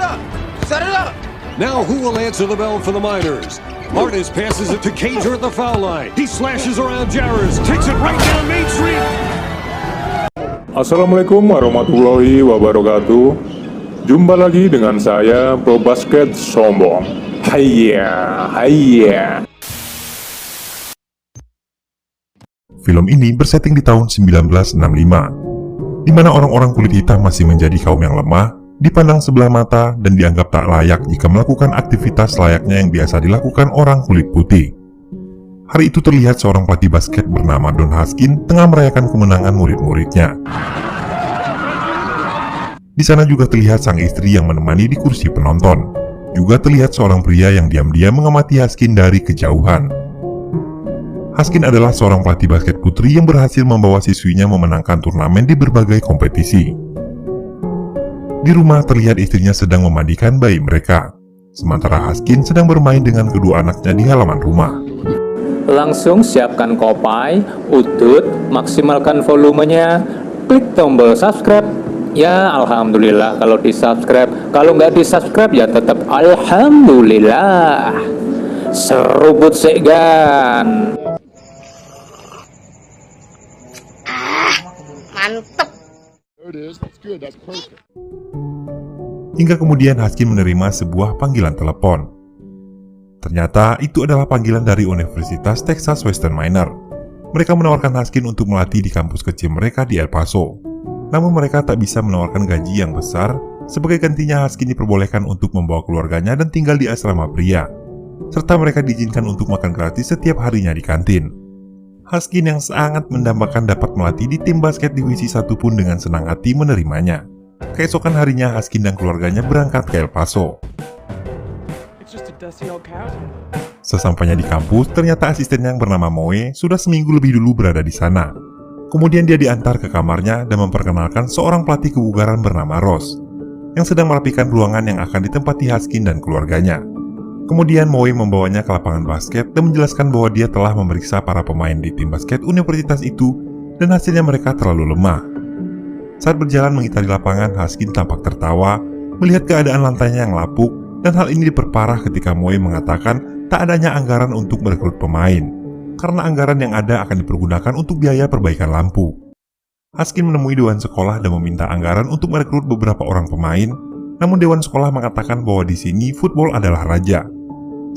up! Set it up! Now who will answer the bell for the Miners? Martinez passes it to Cager at the foul line. He slashes around Jarris, takes it right down Main Street. Assalamualaikum warahmatullahi wabarakatuh. Jumpa lagi dengan saya, Pro Basket Sombong. Hayya. Film ini bersetting di tahun 1965, di mana orang-orang kulit hitam masih menjadi kaum yang lemah, dipandang sebelah mata, dan dianggap tak layak jika melakukan aktivitas layaknya yang biasa dilakukan orang kulit putih. Hari itu terlihat seorang pelatih basket bernama Don Haskin tengah merayakan kemenangan murid-muridnya. Di sana juga terlihat sang istri yang menemani di kursi penonton. Juga terlihat seorang pria yang diam-diam mengamati Haskin dari kejauhan. Haskin adalah seorang pelatih basket putri yang berhasil membawa siswinya memenangkan turnamen di berbagai kompetisi. Di rumah terlihat istrinya sedang memandikan bayi mereka, sementara Haskin sedang bermain dengan kedua anaknya di halaman rumah. Langsung siapkan kopai, udut, maksimalkan volumenya, klik tombol subscribe. Ya alhamdulillah kalau di subscribe, kalau nggak di subscribe ya tetap alhamdulillah. Seruput segan. Mantep. Hingga kemudian Haskin menerima sebuah panggilan telepon. Ternyata itu adalah panggilan dari Universitas Texas Western Minor. Mereka menawarkan Haskin untuk melatih di kampus kecil mereka di El Paso. Namun mereka tak bisa menawarkan gaji yang besar. Sebagai gantinya Haskin diperbolehkan untuk membawa keluarganya dan tinggal di asrama pria. Serta mereka diizinkan untuk makan gratis setiap harinya di kantin. Haskin yang sangat mendambakan dapat melatih di tim basket divisi 1 pun dengan senang hati menerimanya. Keesokan harinya Haskin dan keluarganya berangkat ke El Paso. Sesampainya di kampus, ternyata asistennya yang bernama Moe sudah seminggu lebih dulu berada di sana. Kemudian dia diantar ke kamarnya dan memperkenalkan seorang pelatih kebugaran bernama Ross, yang sedang merapikan ruangan yang akan ditempati Haskin dan keluarganya. Kemudian Moe membawanya ke lapangan basket dan menjelaskan bahwa dia telah memeriksa para pemain di tim basket universitas itu dan hasilnya mereka terlalu lemah. Saat berjalan mengitari lapangan, Haskin tampak tertawa melihat keadaan lantainya yang lapuk, dan hal ini diperparah ketika Moe mengatakan tak adanya anggaran untuk merekrut pemain, karena anggaran yang ada akan dipergunakan untuk biaya perbaikan lampu. Haskin menemui dewan sekolah dan meminta anggaran untuk merekrut beberapa orang pemain, namun dewan sekolah mengatakan bahwa di sini football adalah raja,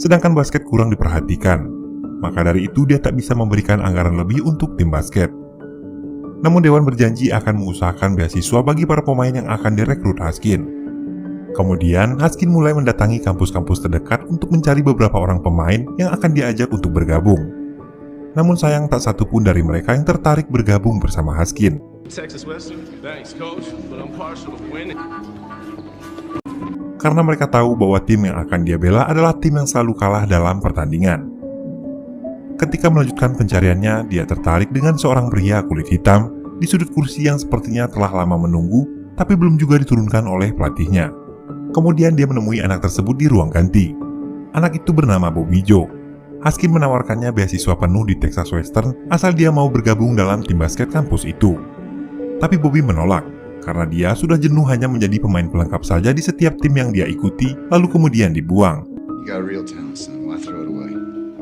sedangkan basket kurang diperhatikan. Maka dari itu dia tak bisa memberikan anggaran lebih untuk tim basket. Namun dewan berjanji akan mengusahakan beasiswa bagi para pemain yang akan direkrut Haskin. Kemudian Haskin mulai mendatangi kampus-kampus terdekat untuk mencari beberapa orang pemain yang akan diajak untuk bergabung. Namun sayang tak satu pun dari mereka yang tertarik bergabung bersama Haskin. Karena mereka tahu bahwa tim yang akan dia bela adalah tim yang selalu kalah dalam pertandingan. Ketika melanjutkan pencariannya, dia tertarik dengan seorang pria kulit hitam di sudut kursi yang sepertinya telah lama menunggu, tapi belum juga diturunkan oleh pelatihnya. Kemudian dia menemui anak tersebut di ruang ganti. Anak itu bernama Bobby Joe. Haskin menawarkannya beasiswa penuh di Texas Western asal dia mau bergabung dalam tim basket kampus itu. Tapi Bobby menolak, karena dia sudah jenuh hanya menjadi pemain pelengkap saja di setiap tim yang dia ikuti, lalu kemudian dibuang.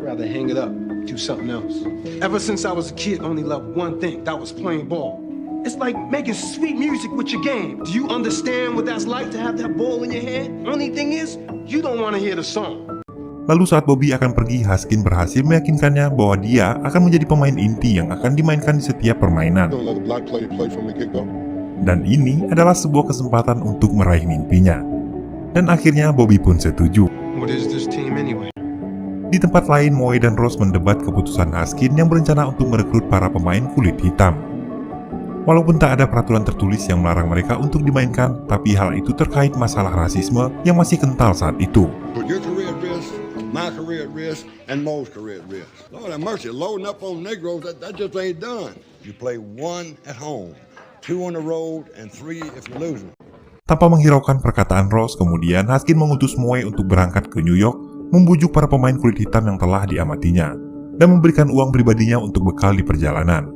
Rather hang it up, do something else. Ever since I was a kid, only loved one thing, that was playing ball. It's like making sweet music with your game. Do you understand what that's like to have that ball in your hand? Only thing is, you don't want to hear the song. Lalu saat Bobby akan pergi, Haskin berhasil meyakinkannya bahwa dia akan menjadi pemain inti yang akan dimainkan di setiap permainan. Dan ini adalah sebuah kesempatan untuk meraih mimpinya. Dan akhirnya Bobby pun setuju. What is this team anyway? Di tempat lain, Moe dan Ross mendebat keputusan Haskin yang berencana untuk merekrut para pemain kulit hitam. Walaupun tak ada peraturan tertulis yang melarang mereka untuk dimainkan, tapi hal itu terkait masalah rasisme yang masih kental saat itu. My career at risk, and Mo's career at risk. Lord have mercy, loading up on Negroes, that just ain't done. You play 1 at home, 2 on the road, and 3 if you lose them. Tanpa menghiraukan perkataan Ross, kemudian Haskin mengutus Moe untuk berangkat ke New York, membujuk para pemain kulit hitam yang telah diamatinya, dan memberikan uang pribadinya untuk bekal di perjalanan.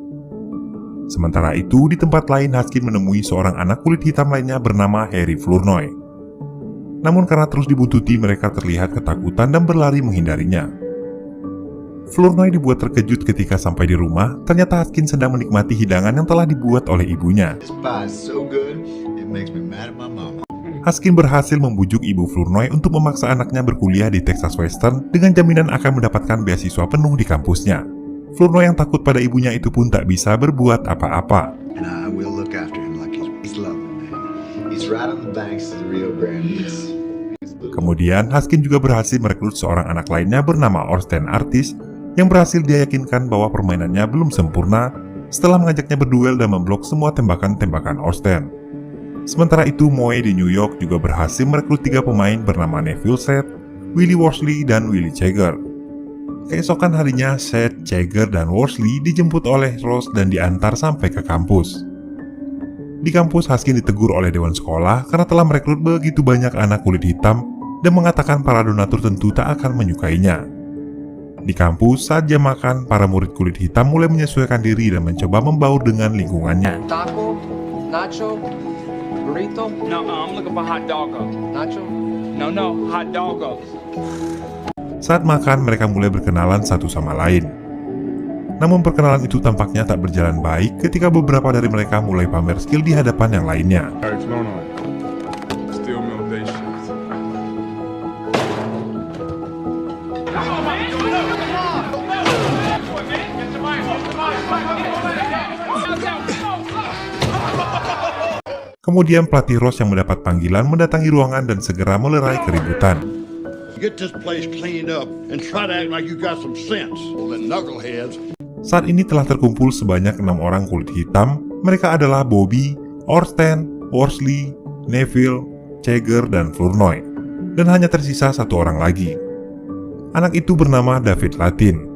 Sementara itu, di tempat lain Haskin menemui seorang anak kulit hitam lainnya bernama Harry Flournoy. Namun karena terus dibuntuti, mereka terlihat ketakutan dan berlari menghindarinya. Flournoy dibuat terkejut ketika sampai di rumah. Ternyata Haskins sedang menikmati hidangan yang telah dibuat oleh ibunya. Haskins berhasil membujuk ibu Flournoy untuk memaksa anaknya berkuliah di Texas Western dengan jaminan akan mendapatkan beasiswa penuh di kampusnya. Flournoy yang takut pada ibunya itu pun tak bisa berbuat apa-apa. Kemudian Haskins juga berhasil merekrut seorang anak lainnya bernama Orsten Artis yang berhasil dia yakinkan bahwa permainannya belum sempurna setelah mengajaknya berduel dan memblok semua tembakan-tembakan Orsten. Sementara itu, Moe di New York juga berhasil merekrut 3 pemain bernama Neville Seth, Willie Worsley, dan Willie Jagger. Keesokan harinya, Seth, Jagger, dan Worsley dijemput oleh Ross dan diantar sampai ke kampus. Di kampus, Haskins ditegur oleh dewan sekolah karena telah merekrut begitu banyak anak kulit hitam dan mengatakan para donatur tentu tak akan menyukainya. Di kampus, saat jam makan, para murid kulit hitam mulai menyesuaikan diri dan mencoba membaur dengan lingkungannya. Taco, nacho, burrito. No, I'm looking for hot doggo. Nacho. No, hot doggo. Saat makan, mereka mulai berkenalan satu sama lain. Namun perkenalan itu tampaknya tak berjalan baik ketika beberapa dari mereka mulai pamer skill di hadapan yang lainnya. Kemudian pelatih Ross yang mendapat panggilan mendatangi ruangan dan segera melerai keributan. Get this place cleaned up and try to act like you got some sense. Well, the knuckleheads. Saat ini telah terkumpul sebanyak 6 orang kulit hitam. Mereka adalah Bobby, Orsten, Worsley, Neville, Jagger, dan Flournoy. Dan hanya tersisa 1 orang lagi. Anak itu bernama David Latin.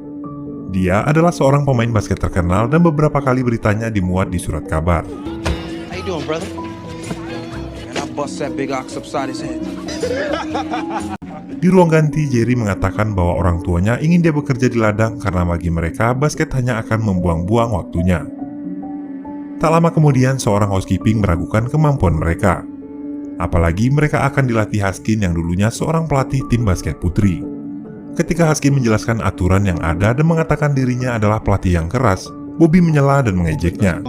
Dia adalah seorang pemain basket terkenal dan beberapa kali beritanya dimuat di surat kabar. How you doing, brother? And I bust that big ox upside his head. Di ruang ganti, Jerry mengatakan bahwa orang tuanya ingin dia bekerja di ladang karena bagi mereka basket hanya akan membuang-buang waktunya. Tak lama kemudian, seorang housekeeping meragukan kemampuan mereka. Apalagi mereka akan dilatih Haskins yang dulunya seorang pelatih tim basket putri. Ketika Haskins menjelaskan aturan yang ada dan mengatakan dirinya adalah pelatih yang keras, Bobby menyela dan mengejeknya.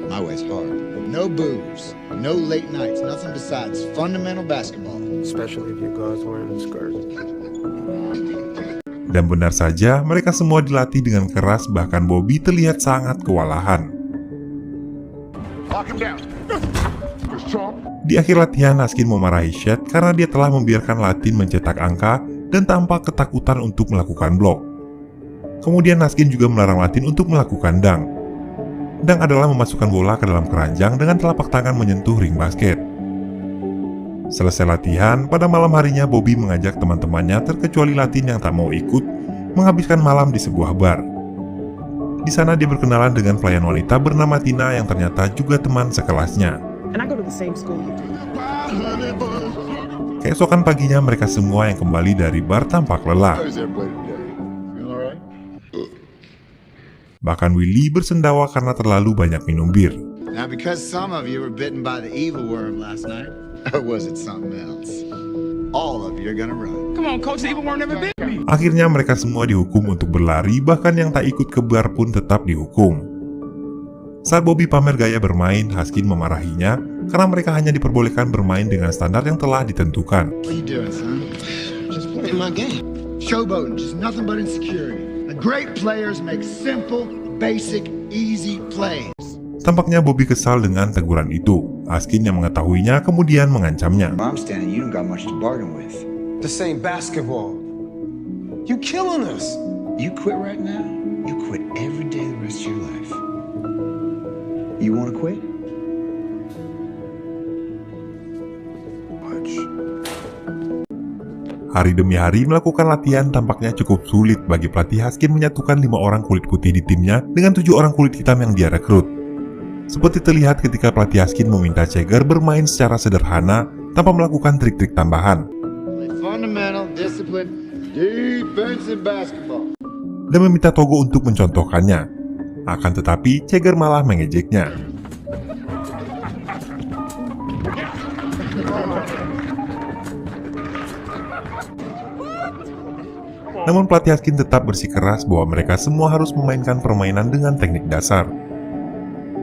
My way's hard. No booze, no late nights, nothing besides fundamental basketball. Especially if your girl's wearing a skirt. Dan benar saja, mereka semua dilatih dengan keras, bahkan Bobby terlihat sangat kewalahan. Di akhir latihan, Haskins memarahi Chet karena dia telah membiarkan Latin mencetak angka dan tampak ketakutan untuk melakukan blok. Kemudian Haskins juga melarang Latin untuk melakukan dunk. Dunk adalah memasukkan bola ke dalam keranjang dengan telapak tangan menyentuh ring basket. Selesai latihan, pada malam harinya Bobby mengajak teman-temannya terkecuali Latin yang tak mau ikut menghabiskan malam di sebuah bar. Di sana dia berkenalan dengan pelayan wanita bernama Tina yang ternyata juga teman sekelasnya. Keesokan paginya mereka semua yang kembali dari bar tampak lelah. Bahkan Willie bersendawa karena terlalu banyak minum bir. Now, because some of you were bitten by the evil worm last night, or was it something else? All of you are gonna run. Come on, coach, the evil worm never bit me. Akhirnya mereka semua dihukum untuk berlari, bahkan yang tak ikut ke bar pun tetap dihukum. Saat Bobby pamer gaya bermain, Haskins memarahinya karena mereka hanya diperbolehkan bermain dengan standar yang telah ditentukan. What are you doing, son? Just playing my game. Showboating, just nothing but insecurity. The great players make simple, basic, easy plays. Tampaknya Bobby kesal dengan teguran itu. Haskins yang mengetahuinya kemudian mengancamnya. I'm standing, you don't got much to bargain with. This ain't basketball. You killing us. You quit right now, you quit every day the rest of your life. You wanna quit? Watch. Hari demi hari melakukan latihan tampaknya cukup sulit bagi pelatih Haskins menyatukan 5 orang kulit putih di timnya dengan 7 orang kulit hitam yang dia rekrut. Seperti terlihat ketika pelatih Haskins meminta Jagger bermain secara sederhana tanpa melakukan trik-trik tambahan. Fundamental, discipline, defensive basketball. Dan meminta Togo untuk mencontohkannya. Akan tetapi, Jagger malah mengejeknya. Namun pelatih Haskin tetap bersikeras bahwa mereka semua harus memainkan permainan dengan teknik dasar.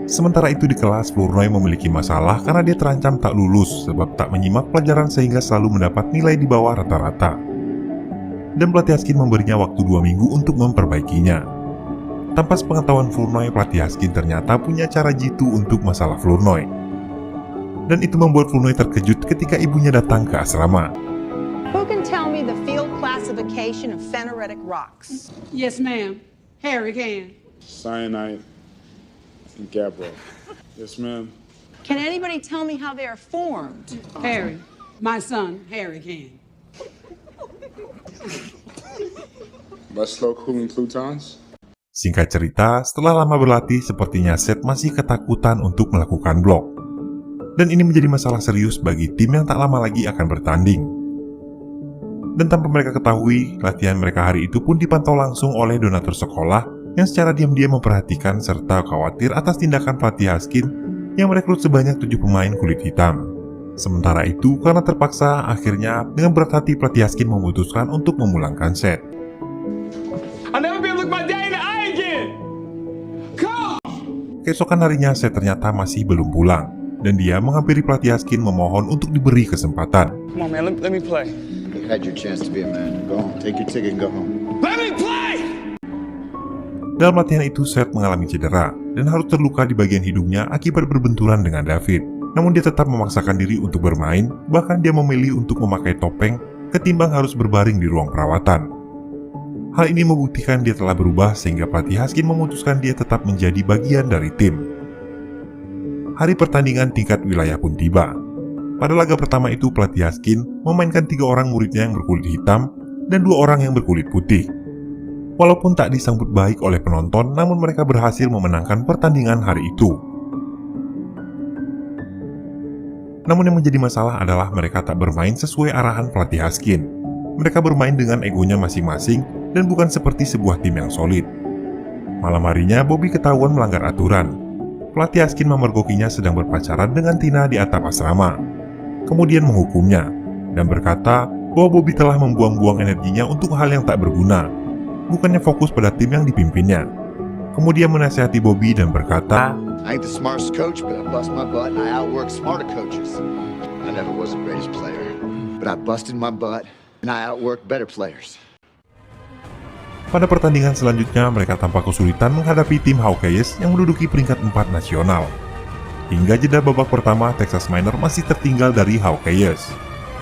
Sementara itu di kelas, Flournoy memiliki masalah karena dia terancam tak lulus sebab tak menyimak pelajaran sehingga selalu mendapat nilai di bawah rata-rata. Dan pelatih Haskin memberinya waktu 2 minggu untuk memperbaikinya. Tanpa sepengetahuan Flournoy, pelatih Haskin ternyata punya cara jitu untuk masalah Flournoy. Dan itu membuat Flournoy terkejut ketika ibunya datang ke asrama. Who can tell me the field classification of pheneritic rocks? Yes, ma'am. Harry can. Cyanide and gabbro. Yes, ma'am. Can anybody tell me how they are formed? Harry. My son, Harry can. By slow cooling plutons? Singkat cerita, setelah lama berlatih, sepertinya Seth masih ketakutan untuk melakukan blok. Dan ini menjadi masalah serius bagi tim yang tak lama lagi akan bertanding. Dan tanpa mereka ketahui, latihan mereka hari itu pun dipantau langsung oleh donatur sekolah yang secara diam-diam memperhatikan serta khawatir atas tindakan pelatih Haskin yang merekrut sebanyak 7 pemain kulit hitam. Sementara itu, karena terpaksa, akhirnya dengan berat hati pelatih Haskin memutuskan untuk memulangkan Seth. Keesokan harinya, Seth ternyata masih belum pulang, dan dia menghampiri pelatih Haskin memohon untuk diberi kesempatan. Come on, man. Let me play. You had your chance to be a man. Go home. Take your ticket and go home. Let me play! Dalam latihan itu, Seth mengalami cedera dan harus terluka di bagian hidungnya akibat berbenturan dengan David. Namun dia tetap memaksakan diri untuk bermain, bahkan dia memilih untuk memakai topeng ketimbang harus berbaring di ruang perawatan. Hal ini membuktikan dia telah berubah sehingga pelatih Haskin memutuskan dia tetap menjadi bagian dari tim. Hari pertandingan tingkat wilayah pun tiba. Pada laga pertama itu, pelatih Haskin memainkan 3 orang muridnya yang berkulit hitam dan 2 orang yang berkulit putih. Walaupun tak disambut baik oleh penonton, namun mereka berhasil memenangkan pertandingan hari itu. Namun yang menjadi masalah adalah mereka tak bermain sesuai arahan pelatih Haskin. Mereka bermain dengan egonya masing-masing dan bukan seperti sebuah tim yang solid. Malam harinya, Bobby ketahuan melanggar aturan. Pelatih Haskin memergokinya sedang berpacaran dengan Tina di atap asrama. Kemudian menghukumnya dan berkata bahwa Bobby telah membuang-buang energinya untuk hal yang tak berguna, bukannya fokus pada tim yang dipimpinnya. Kemudian menasihati Bobby dan berkata, I ain't the smartest coach, but I bust my butt and I outwork smarter coaches. I never was the greatest player, but I busted my butt and I outwork better players. Pada pertandingan selanjutnya, mereka tampak kesulitan menghadapi tim Hawkeyes yang menduduki peringkat 4 nasional. Hingga jeda babak pertama, Texas Miner masih tertinggal dari Hawkeyes.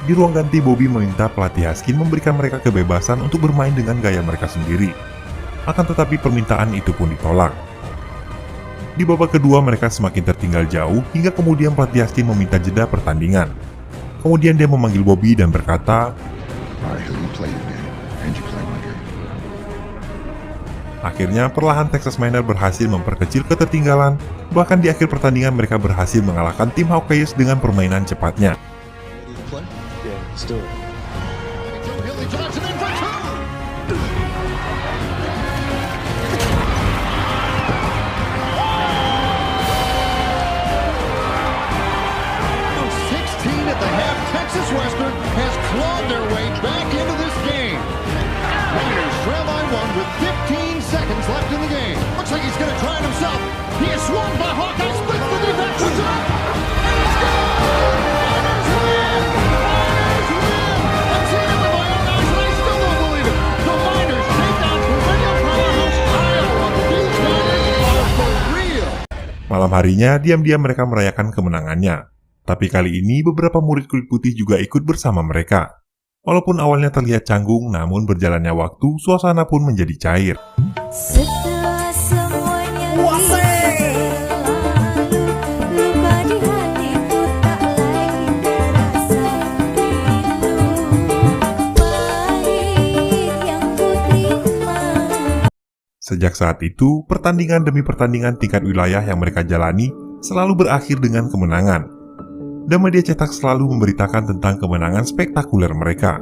Di ruang ganti, Bobby meminta pelatih Haskin memberikan mereka kebebasan untuk bermain dengan gaya mereka sendiri. Akan tetapi permintaan itu pun ditolak. Di babak kedua, mereka semakin tertinggal jauh hingga kemudian pelatih Haskin meminta jeda pertandingan. Kemudian dia memanggil Bobby dan berkata, akhirnya perlahan Texas Miner berhasil memperkecil ketertinggalan. Bahkan di akhir pertandingan mereka berhasil mengalahkan tim Hawkeyes dengan permainan cepatnya. Texas Western has clawed their way back into this game. Miners trail by 1 with 15 seconds left in the game. Looks like he's going to try it himself. He is swung by Hawkeye, splits the defense, puts it up, and he scores! Miners win! Miners win! I'm seeing it with my own eyes, and I still don't believe it. The Miners take down perennial powerhouse Iowa. These Miners are for real. Malam harinya, diam-diam mereka merayakan kemenangannya. Tapi kali ini beberapa murid kulit putih juga ikut bersama mereka. Walaupun awalnya terlihat canggung, namun berjalannya waktu, suasana pun menjadi cair. Setelah semuanya berlalu, luka di hatiku tak lagi terasa rindu. Pahit yang ku terima. Sejak saat itu, pertandingan demi pertandingan tingkat wilayah yang mereka jalani selalu berakhir dengan kemenangan. Dan media cetak selalu memberitakan tentang kemenangan spektakuler mereka.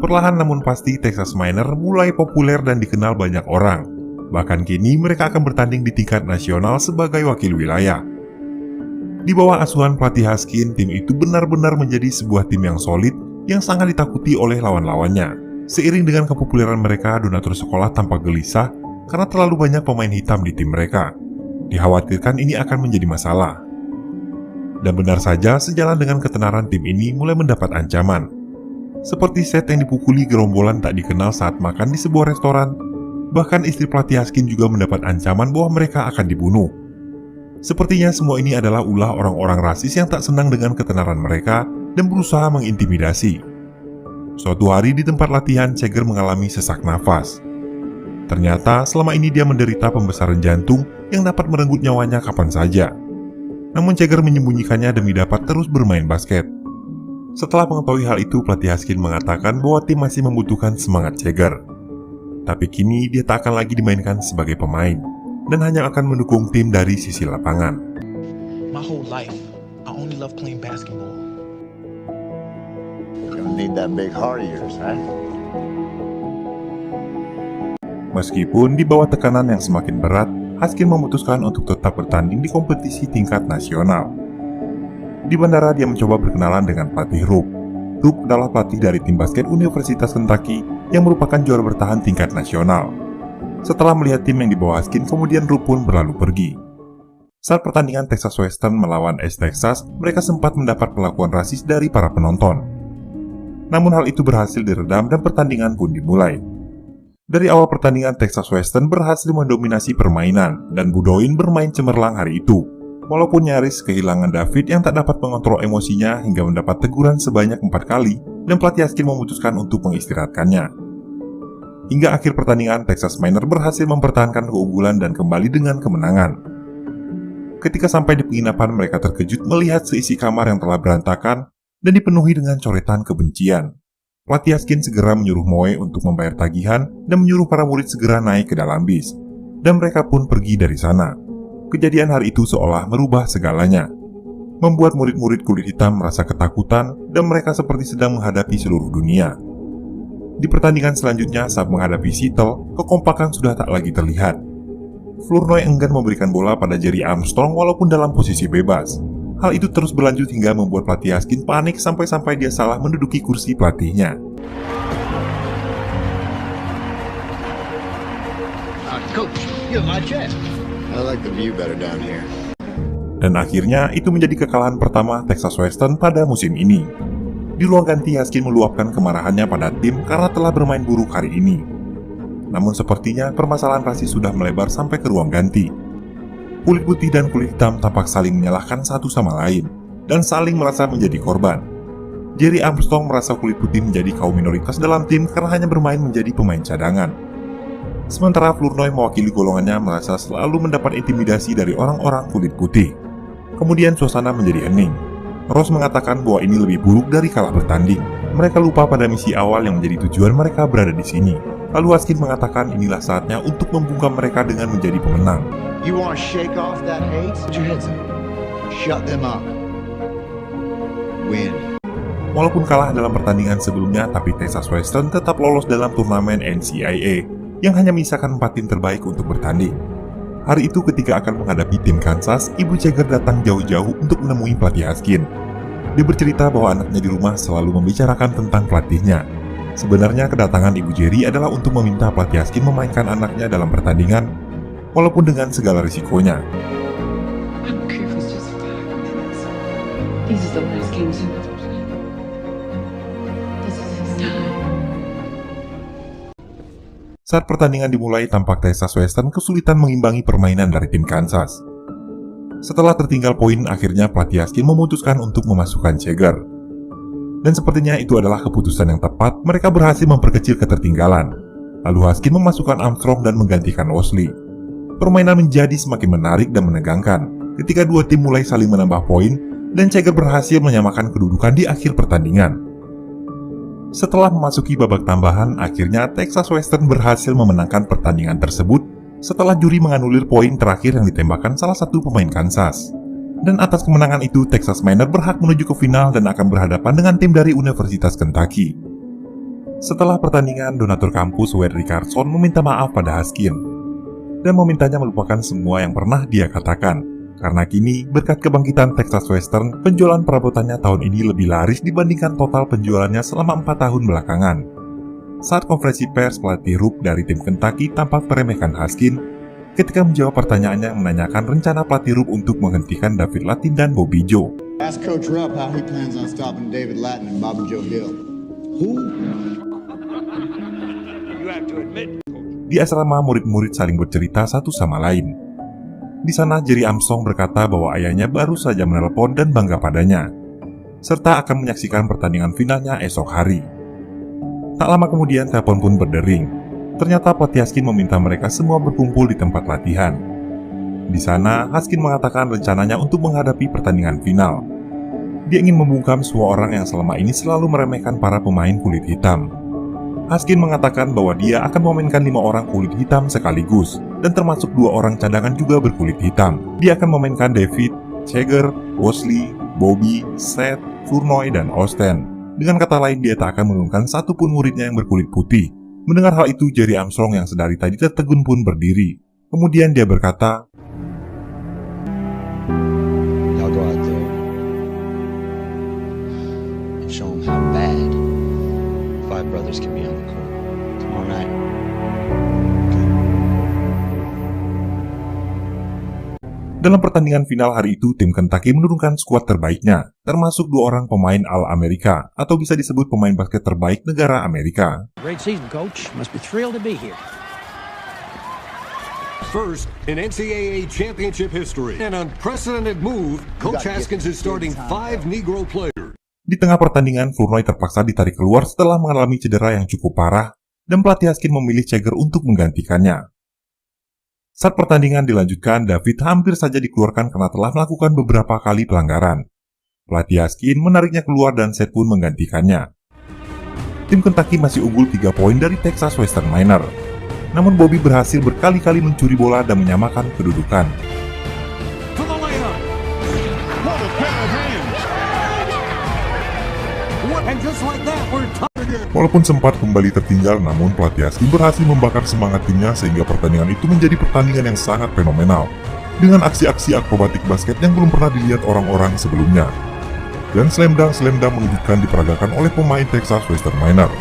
Perlahan namun pasti, Texas Miner mulai populer dan dikenal banyak orang. Bahkan kini mereka akan bertanding di tingkat nasional sebagai wakil wilayah. Di bawah asuhan pelatih Haskin, tim itu benar-benar menjadi sebuah tim yang solid yang sangat ditakuti oleh lawan-lawannya. Seiring dengan kepopuleran mereka, donatur sekolah tampak gelisah karena terlalu banyak pemain hitam di tim mereka. Dikhawatirkan ini akan menjadi masalah. Dan benar saja, sejalan dengan ketenaran tim ini mulai mendapat ancaman. Seperti Seth yang dipukuli gerombolan tak dikenal saat makan di sebuah restoran. Bahkan istri pelatih Haskin juga mendapat ancaman bahwa mereka akan dibunuh. Sepertinya semua ini adalah ulah orang-orang rasis yang tak senang dengan ketenaran mereka dan berusaha mengintimidasi. Suatu hari di tempat latihan, Cheger mengalami sesak nafas. Ternyata selama ini dia menderita pembesaran jantung yang dapat merenggut nyawanya kapan saja. Namun Cheger menyembunyikannya demi dapat terus bermain basket. Setelah mengetahui hal itu, pelatih Haskin mengatakan bahwa tim masih membutuhkan semangat Cheger. Tapi kini dia tak akan lagi dimainkan sebagai pemain dan hanya akan mendukung tim dari sisi lapangan. My whole life, I only love playing basketball. You're gonna need that big heart of yours, huh? Meskipun di bawah tekanan yang semakin berat, Haskin memutuskan untuk tetap bertanding di kompetisi tingkat nasional. Di bandara dia mencoba berkenalan dengan pelatih Rook. Rook adalah pelatih dari tim basket Universitas Kentucky yang merupakan juara bertahan tingkat nasional. Setelah melihat tim yang dibawa Haskin, kemudian Rook pun berlalu pergi. Saat pertandingan Texas Western melawan East Texas, mereka sempat mendapat perlakuan rasis dari para penonton. Namun hal itu berhasil diredam dan pertandingan pun dimulai. Dari awal pertandingan, Texas Western berhasil mendominasi permainan dan Budoin bermain cemerlang hari itu. Walaupun nyaris kehilangan David yang tak dapat mengontrol emosinya hingga mendapat teguran sebanyak 4 kali dan pelatih Haskin memutuskan untuk mengistirahatkannya. Hingga akhir pertandingan, Texas Miner berhasil mempertahankan keunggulan dan kembali dengan kemenangan. Ketika sampai di penginapan, mereka terkejut melihat seisi kamar yang telah berantakan dan dipenuhi dengan coretan kebencian. Pelatih Haskin segera menyuruh Moe untuk membayar tagihan dan menyuruh para murid segera naik ke dalam bis. Dan mereka pun pergi dari sana. Kejadian hari itu seolah merubah segalanya. Membuat murid-murid kulit hitam merasa ketakutan dan mereka seperti sedang menghadapi seluruh dunia. Di pertandingan selanjutnya saat menghadapi Seattle, kekompakan sudah tak lagi terlihat. Flournoy enggan memberikan bola pada Jerry Armstrong walaupun dalam posisi bebas. Hal itu terus berlanjut hingga membuat pelatih Haskin panik sampai-sampai dia salah menduduki kursi pelatihnya. Coach, you're my chef. I like the view better down here. Dan akhirnya itu menjadi kekalahan pertama Texas Western pada musim ini. Di ruang ganti, Haskin meluapkan kemarahannya pada tim karena telah bermain buruk hari ini. Namun sepertinya permasalahan rasis sudah melebar sampai ke ruang ganti. Kulit putih dan kulit hitam tampak saling menyalahkan satu sama lain dan saling merasa menjadi korban. Jerry Armstrong merasa kulit putih menjadi kaum minoritas dalam tim karena hanya bermain menjadi pemain cadangan. Sementara Flournoy mewakili golongannya merasa selalu mendapat intimidasi dari orang-orang kulit putih. Kemudian suasana menjadi hening. Ross mengatakan bahwa ini lebih buruk dari kalah bertanding. Mereka lupa pada misi awal yang menjadi tujuan mereka berada di sini. Lalu Haskin mengatakan inilah saatnya untuk membungkam mereka dengan menjadi pemenang. You want to shake off that hate? Put your heads up. Shut them up. Win. Walaupun kalah dalam pertandingan sebelumnya, tapi Texas Western tetap lolos dalam turnamen NCAA yang hanya menyisakan 4 tim terbaik untuk bertanding. Hari itu ketika akan menghadapi tim Kansas, Ibu Cheger datang jauh-jauh untuk menemui pelatih Haskin. Dia bercerita bahwa anaknya di rumah selalu membicarakan tentang pelatihnya. Sebenarnya kedatangan Ibu Jerry adalah untuk meminta pelatih Haskin memainkan anaknya dalam pertandingan, walaupun dengan segala risikonya. Saat pertandingan dimulai, tampak Texas Western kesulitan mengimbangi permainan dari tim Kansas. Setelah tertinggal poin, akhirnya pelatih Haskin memutuskan untuk memasukkan Cheger. Dan sepertinya itu adalah keputusan yang tepat, mereka berhasil memperkecil ketertinggalan. Lalu Haskin memasukkan Armstrong dan menggantikan Wosley. Permainan menjadi semakin menarik dan menegangkan ketika dua tim mulai saling menambah poin dan Cheger berhasil menyamakan kedudukan di akhir pertandingan. Setelah memasuki babak tambahan, akhirnya Texas Western berhasil memenangkan pertandingan tersebut setelah juri menganulir poin terakhir yang ditembakkan salah satu pemain Kansas. Dan atas kemenangan itu, Texas Miner berhak menuju ke final dan akan berhadapan dengan tim dari Universitas Kentucky. Setelah pertandingan, donatur kampus Wade Richardson meminta maaf pada Haskin dan memintanya melupakan semua yang pernah dia katakan. Karena kini, berkat kebangkitan Texas Western, penjualan perabotannya tahun ini lebih laris dibandingkan total penjualannya selama 4 tahun belakangan. Saat konferensi pers, pelatih Rupp dari tim Kentucky tampak meremehkan Haskin ketika menjawab pertanyaannya yang menanyakan rencana pelatih Rupp untuk menghentikan David Lattin dan Bobby Joe. Ask Coach Rupp how he plans on stopping David Lattin and Bobby Joe Hill. Who? You have to admit. Di asrama, murid-murid saling bercerita satu sama lain. Di sana, Jerry Armstrong berkata bahwa ayahnya baru saja menelpon dan bangga padanya, serta akan menyaksikan pertandingan finalnya esok hari. Tak lama kemudian, telepon pun berdering. Ternyata pelatih Haskin meminta mereka semua berkumpul di tempat latihan. Di sana, Haskin mengatakan rencananya untuk menghadapi pertandingan final. Dia ingin membungkam semua orang yang selama ini selalu meremehkan para pemain kulit hitam. Haskin mengatakan bahwa dia akan memainkan 5 orang kulit hitam sekaligus, dan termasuk 2 orang cadangan juga berkulit hitam. Dia akan memainkan David, Jagger, Bosley, Bobby, Seth, Flournoy, dan Austin. Dengan kata lain, dia tak akan menurunkan satupun muridnya yang berkulit putih. Mendengar hal itu, Jerry Armstrong yang sedari tadi tertegun pun berdiri. Kemudian dia berkata, Y'all go out there and show them how bad 5 brothers can be on the court. Tomorrow night. Dalam pertandingan final hari itu, tim Kentucky menurunkan skuad terbaiknya, termasuk 2 orang pemain All-America, atau bisa disebut pemain basket terbaik negara Amerika. Great season, Coach. Must be thrilled to be here. First, in NCAA championship history, an unprecedented move, Coach Haskins is starting 5 Negro players. Di tengah pertandingan, Flournoy terpaksa ditarik keluar setelah mengalami cedera yang cukup parah, dan pelatih Haskin memilih Jagger untuk menggantikannya. Saat pertandingan dilanjutkan, David hampir saja dikeluarkan karena telah melakukan beberapa kali pelanggaran. Pelatih Haskin menariknya keluar dan Seth pun menggantikannya. Tim Kentucky masih unggul 3 poin dari Texas Western Miner. Namun Bobby berhasil berkali-kali mencuri bola dan menyamakan kedudukan. Walaupun sempat kembali tertinggal, namun pelatih Haskin berhasil membakar semangat timnya sehingga pertandingan itu menjadi pertandingan yang sangat fenomenal, dengan aksi-aksi akrobatik basket yang belum pernah dilihat orang-orang sebelumnya. Dan slam dunk mengejutkan diperagakan oleh pemain Texas Western Miner.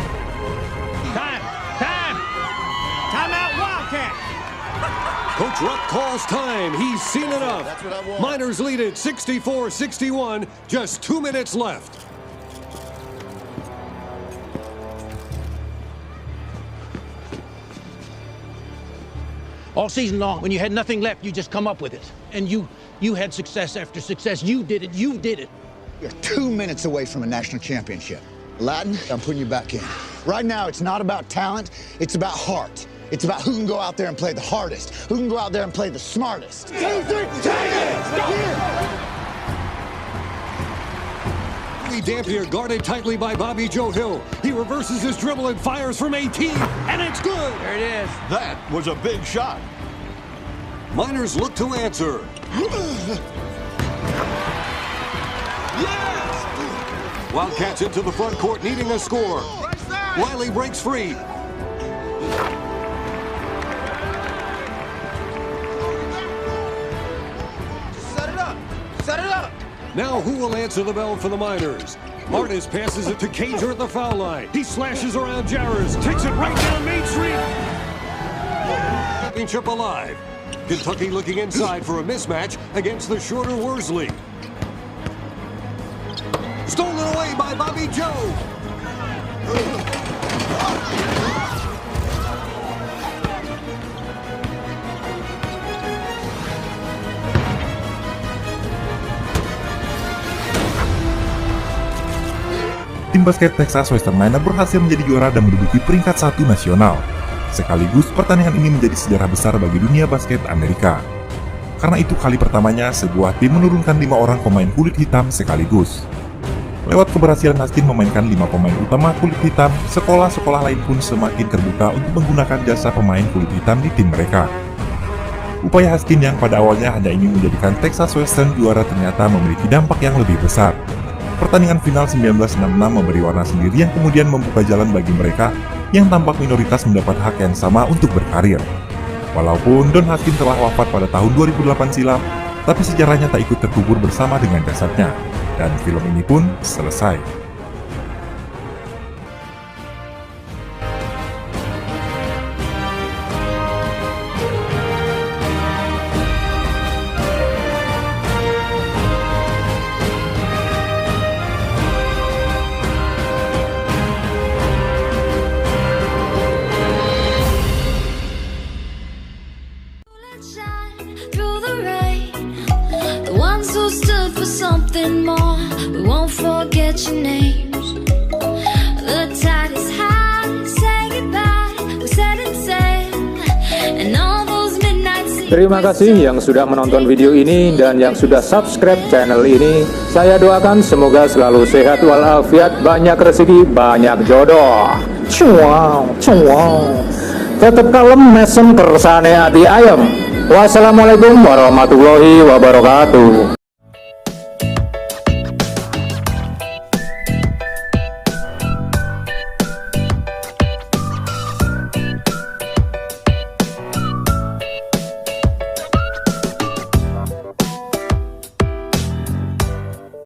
Coach Rupp calls time. He's seen enough. Miners lead it 64-61, just 2 minutes left. All season long, when you had nothing left, you just come up with it. And you had success after success. You did it. You're 2 minutes away from a national championship. Lattin, I'm putting you back in. Right now, it's not about talent. It's about heart. It's about who can go out there and play the hardest. Who can go out there and play the smartest. Take it! Dampier guarded tightly by Bobby Joe Hill. He reverses his dribble and fires from 18, and it's good! There it is. That was a big shot. Miners look to answer. Yes! Wildcats into the front court needing a score. Wiley breaks free. Set it up. Now who will answer the bell for the Miners? Artis passes it to Cager at the foul line. He slashes around Jarrus, takes it right down Main Street. Championship alive. Kentucky looking inside for a mismatch against the shorter Worsley. Stolen away by Bobby Joe. Tim basket Texas Western Miner berhasil menjadi juara dan menduduki peringkat 1 nasional. Sekaligus, pertandingan ini menjadi sejarah besar bagi dunia basket Amerika. Karena itu kali pertamanya sebuah tim menurunkan 5 orang pemain kulit hitam sekaligus. Lewat keberhasilan Haskin memainkan 5 pemain utama kulit hitam, sekolah-sekolah lain pun semakin terbuka untuk menggunakan jasa pemain kulit hitam di tim mereka. Upaya Haskin yang pada awalnya hanya ingin menjadikan Texas Western juara ternyata memiliki dampak yang lebih besar. Pertandingan final 1966 memberi warna sendiri yang kemudian membuka jalan bagi mereka yang tampak minoritas mendapat hak yang sama untuk berkarir. Walaupun Don Haskin telah wafat pada tahun 2008 silam, Tapi sejarahnya tak ikut terkubur bersama dengan jasadnya, dan film ini pun selesai. Through the rain, the ones who stood for something more, we won't forget your names. The tide is high, say goodbye, we setting sail, and all those midnight seas. Terima kasih yang sudah menonton video ini dan yang sudah subscribe channel ini. Saya doakan semoga selalu sehat walafiat, banyak rezeki, banyak jodoh. Cuau, cuau. Tetap kalem, mesem kersane hati ayam. Wassalamualaikum warahmatullahi wabarakatuh.